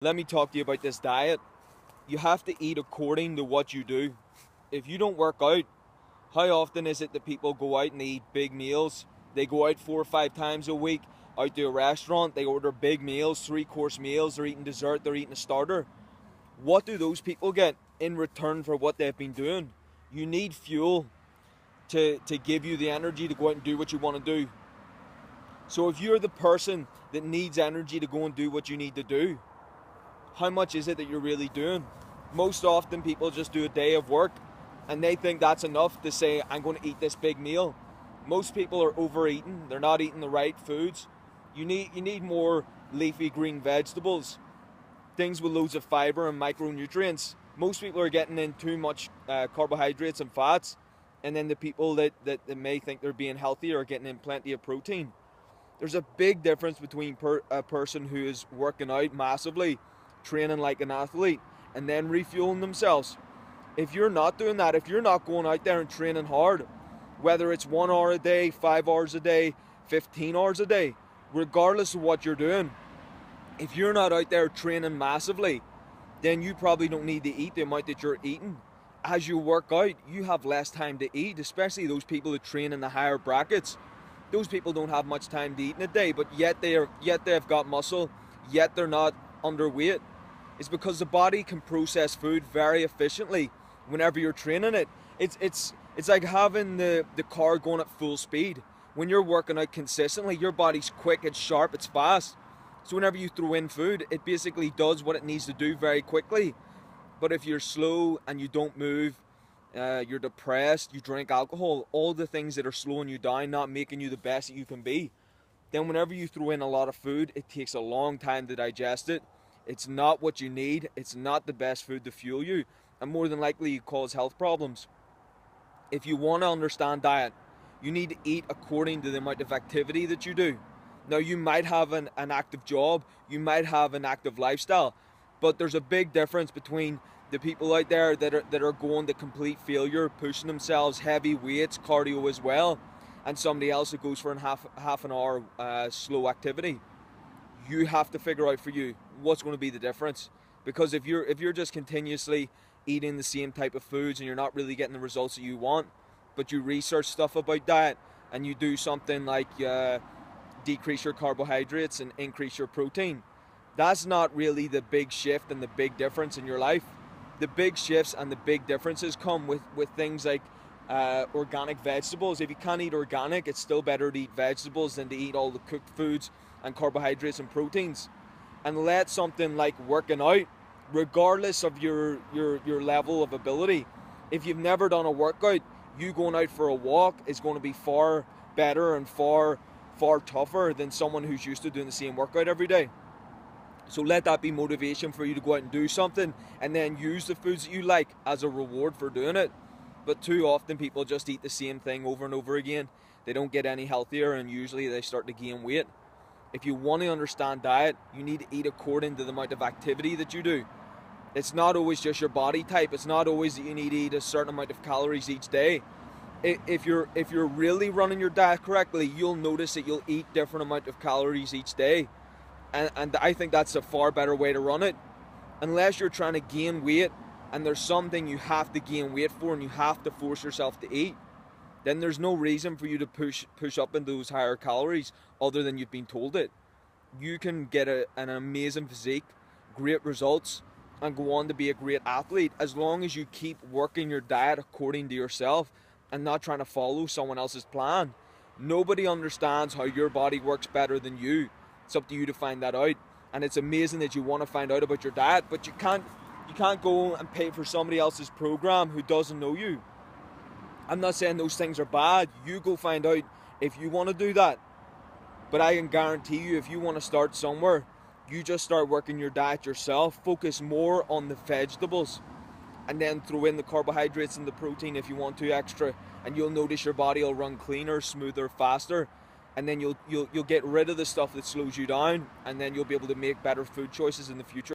Let me talk to you about this diet. You have to eat according to what you do. If you don't work out, how often is it that people go out and they eat big meals? They go out 4 or 5 times a week, out to a restaurant, they order big meals, 3-course meals, they're eating dessert, they're eating a starter. What do those people get in return for what they've been doing? You need fuel to give you the energy to go out and do what you want to do. So if you're the person that needs energy to go and do what you need to do, how much is it that you're really doing? Most often people just do a day of work and they think that's enough to say, I'm going to eat this big meal. Most people are overeating. They're not eating the right foods. You need more leafy green vegetables, things with loads of fiber and micronutrients. Most people are getting in too much carbohydrates and fats, and then the people that may think they're being healthy are getting in plenty of protein. There's a big difference between a person who is working out massively, training like an athlete, and then refueling themselves. If you're not doing that, if you're not going out there and training hard, whether it's 1 hour a day, 5 hours a day, 15 hours a day, regardless of what you're doing, if you're not out there training massively, then you probably don't need to eat the amount that you're eating. As you work out, you have less time to eat, especially those people that train in the higher brackets. Those people don't have much time to eat in a day, but yet they've got muscle, yet they're not underweight. It's because the body can process food very efficiently whenever you're training it. It's like having the car going at full speed. When you're working out consistently, your body's quick, it's sharp, it's fast. So whenever you throw in food, it basically does what it needs to do very quickly. But if you're slow and you don't move, you're depressed, you drink alcohol, all the things that are slowing you down, not making you the best that you can be, then whenever you throw in a lot of food, it takes a long time to digest it. It's not what you need. It's not the best food to fuel you. And more than likely, you cause health problems. If you want to understand diet, you need to eat according to the amount of activity that you do. Now, you might have an active job. You might have an active lifestyle. But there's a big difference between the people out there that are going to complete failure, pushing themselves, heavy weights, cardio as well, and somebody else that goes for half an hour slow activity. You have to figure out for you what's going to be the difference. Because if you're just continuously eating the same type of foods and you're not really getting the results that you want, but you research stuff about diet and you do something like decrease your carbohydrates and increase your protein, that's not really the big shift and the big difference in your life. The big shifts and the big differences come with things like organic vegetables. If you can't eat organic, it's still better to eat vegetables than to eat all the cooked foods and carbohydrates and proteins. And let something like working out, regardless of your level of ability, if you've never done a workout, you going out for a walk is going to be far better and far tougher than someone who's used to doing the same workout every day. So let that be motivation for you to go out and do something, and then use the foods that you like as a reward for doing it. But too often people just eat the same thing over and over again. They don't get any healthier, and usually they start to gain weight. If you want to understand diet, you need to eat according to the amount of activity that you do. It's not always just your body type. It's not always that you need to eat a certain amount of calories each day. If you're really running your diet correctly, you'll notice that you'll eat different amount of calories each day. And I think that's a far better way to run it. Unless you're trying to gain weight and there's something you have to gain weight for and you have to force yourself to eat, then there's no reason for you to push up into those higher calories other than you've been told it. You can get an amazing physique, great results, and go on to be a great athlete as long as you keep working your diet according to yourself and not trying to follow someone else's plan. Nobody understands how your body works better than you. It's up to you to find that out. And it's amazing that you want to find out about your diet, but you can't go and pay for somebody else's program who doesn't know you. I'm not saying those things are bad. You go find out if you want to do that. But I can guarantee you, if you want to start somewhere, you just start working your diet yourself. Focus more on the vegetables and then throw in the carbohydrates and the protein if you want to extra, and you'll notice your body will run cleaner, smoother, faster. And then you'll get rid of the stuff that slows you down, and then you'll be able to make better food choices in the future.